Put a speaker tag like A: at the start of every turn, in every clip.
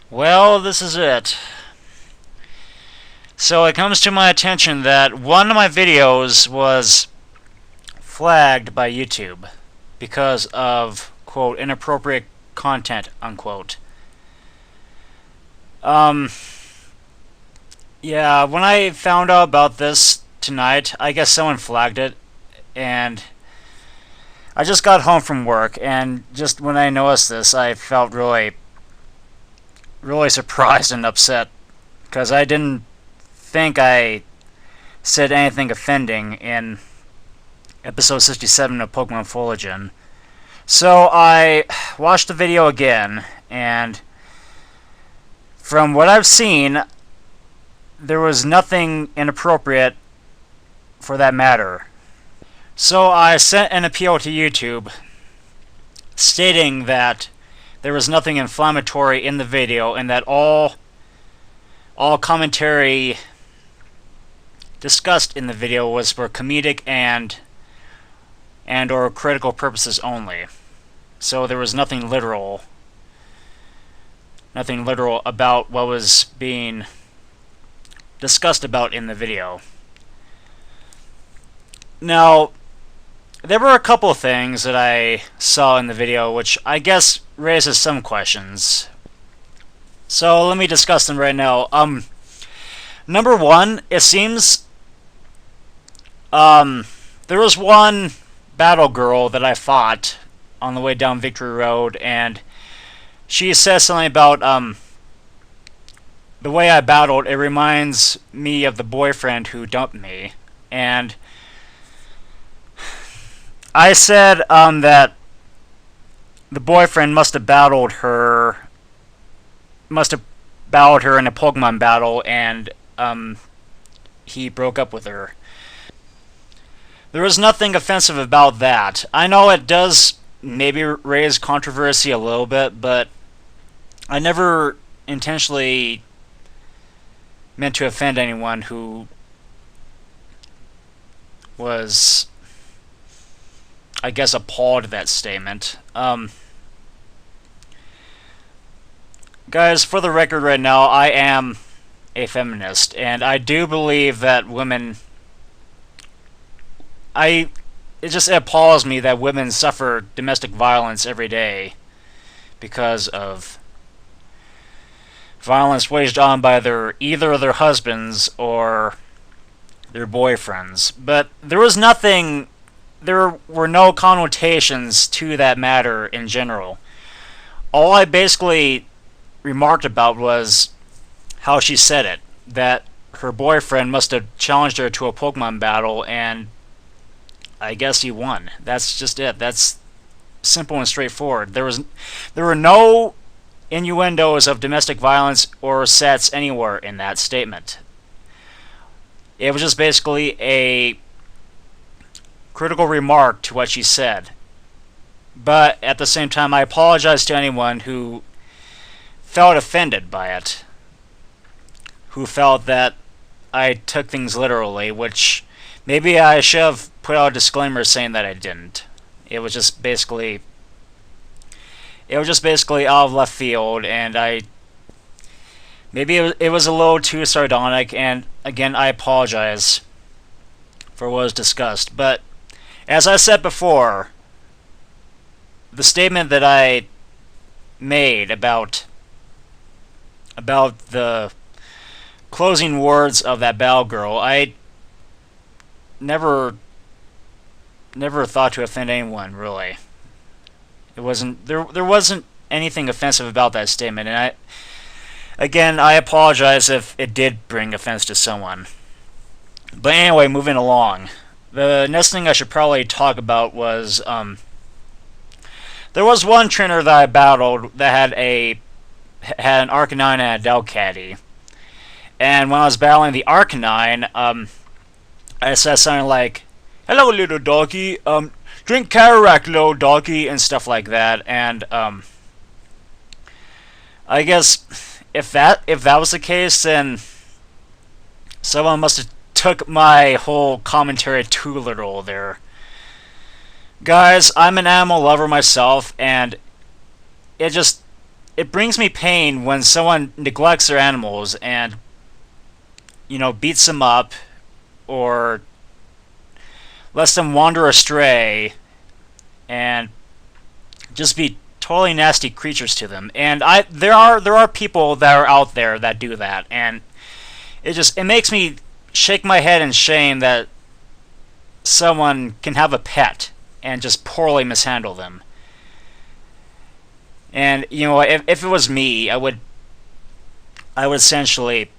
A: Well, this is it. So it comes to my attention that one of my videos was flagged by YouTube because of, quote, inappropriate content, unquote. Um, yeah, when I found out about this tonight, I guess someone flagged it, and I just got home from work, and just when I noticed this, I felt really surprised and upset because I didn't think I said anything offending in episode 67 of Pokemon Fullergen. So I watched the video again, and from what I've seen, there was nothing inappropriate for that matter. So I sent an appeal to YouTube stating that there was nothing inflammatory in the video and that all commentary discussed in the video was for comedic and or critical purposes only. So there was nothing literal about what was being discussed about in the video. Now, there were a couple of things that I saw in the video which I guess raises some questions. So let me discuss them right now. Number one, it seems there was one battle girl that I fought on the way down Victory Road, and she says something about the way I battled. It reminds me of the boyfriend who dumped me, and I said that the boyfriend must have battled her in a Pokemon battle, and he broke up with her. There was nothing offensive about that. I know it does maybe raise controversy a little bit, but I never intentionally meant to offend anyone who was, I guess, appalled at that statement. Guys, for the record right now, I am a feminist, and I do believe that women... It just appalls me that women suffer domestic violence every day because of violence waged on by either their husbands or their boyfriends. But there were no connotations to that matter in general. All I basically remarked about was how she said it, that her boyfriend must have challenged her to a Pokemon battle, and I guess he won. That's just it. That's simple and straightforward. There were no innuendos of domestic violence or sets anywhere in that statement. It was just basically a critical remark to what she said. But at the same time, I apologize to anyone who felt offended by it, who felt that I took things literally, which maybe I should have put out a disclaimer saying that I didn't. It was just basically out of left field, and maybe it was a little too sardonic, and again, I apologize for what was discussed. But as I said before, the statement that I made about the closing words of that battle girl, I never thought to offend anyone, really. There wasn't anything offensive about that statement, and I apologize if it did bring offense to someone. But anyway, moving along. The next thing I should probably talk about was there was one trainer that I battled that had an Arcanine and a Delcatty. And when I was battling the Arcanine, I said something like, "Hello, little doggy. Drink Cataract, little doggy," and stuff like that. And I guess if that was the case, then someone must have took my whole commentary too literal there. Guys, I'm an animal lover myself, and it just it brings me pain when someone neglects their animals and, beats them up or lets them wander astray and just be totally nasty creatures to them. And there are people that are out there that do that, and it makes me shake my head in shame that someone can have a pet and just poorly mishandle them. And if it was me, I would essentially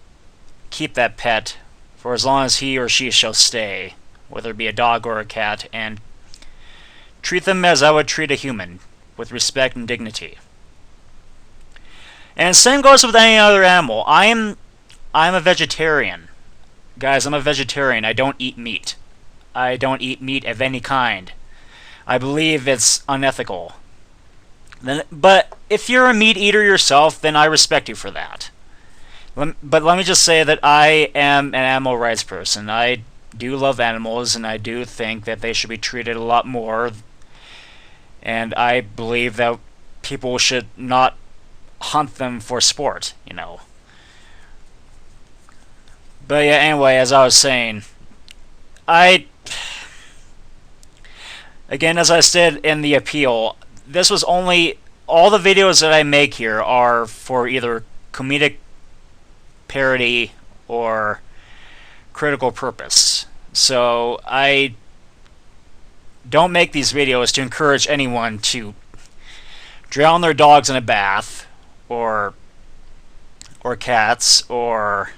A: keep that pet for as long as he or she shall stay, whether it be a dog or a cat, and treat them as I would treat a human, with respect and dignity. And same goes with any other animal. I'm a vegetarian. Guys, I'm a vegetarian. I don't eat meat. I don't eat meat of any kind. I believe it's unethical. But if you're a meat eater yourself, then I respect you for that. But let me just say that I am an animal rights person. I do love animals, and I do think that they should be treated a lot more. And I believe that people should not hunt them for sport, But yeah, anyway, as I was saying, again, as I said in the appeal, this was only, all the videos that I make here are for either comedic parody or critical purpose. So I don't make these videos to encourage anyone to drown their dogs in a bath or cats, or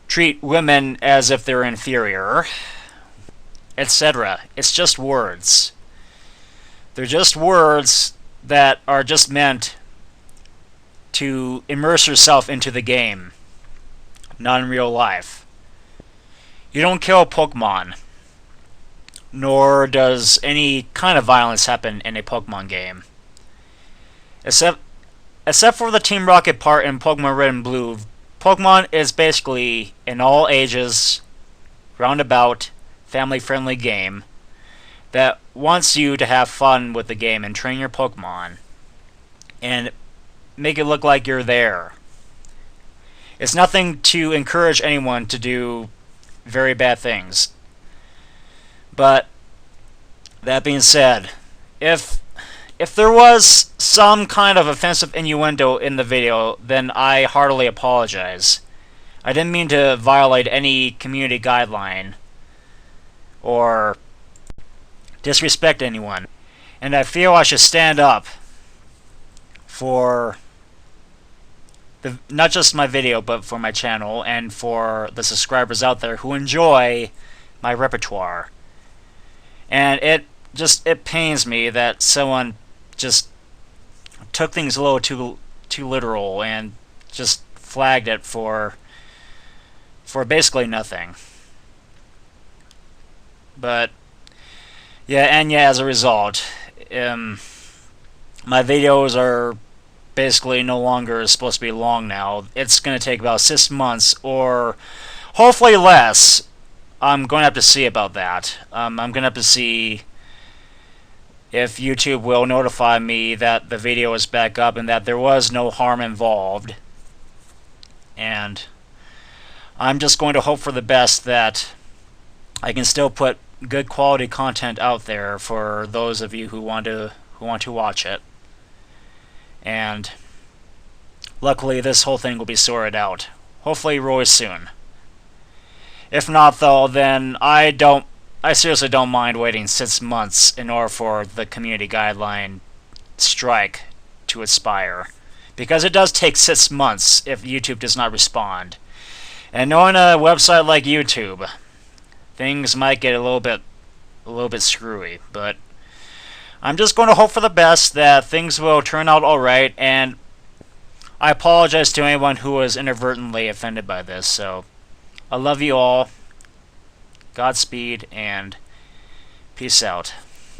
A: treat women as if they're inferior, etc. It's just words. They're just words that are just meant to immerse yourself into the game, not in real life. You don't kill Pokemon, nor does any kind of violence happen in a Pokemon game. Except for the Team Rocket part in Pokemon Red and Blue, Pokemon is basically an all ages, roundabout, family-friendly game that wants you to have fun with the game and train your Pokemon and make it look like you're there. It's nothing to encourage anyone to do very bad things. But that being said, if there was some kind of offensive innuendo in the video, then I heartily apologize. I didn't mean to violate any community guideline or disrespect anyone. And I feel I should stand up for not just my video, but for my channel and for the subscribers out there who enjoy my repertoire. And it pains me that someone just took things a little too literal and just flagged it for basically nothing. But yeah, as a result, my videos are basically no longer supposed to be long now. It's going to take about 6 months, or hopefully less. I'm going to have to see about that. I'm going to have to see if YouTube will notify me that the video is back up and that there was no harm involved. And I'm just going to hope for the best that I can still put good quality content out there for those of you who want to watch it. And luckily this whole thing will be sorted out, hopefully really soon. If not though, then I seriously don't mind waiting 6 months in order for the community guideline strike to expire, because it does take 6 months if YouTube does not respond. And knowing a website like YouTube, things might get a little bit screwy, but I'm just going to hope for the best that things will turn out alright, and I apologize to anyone who was inadvertently offended by this. So I love you all, Godspeed, and peace out.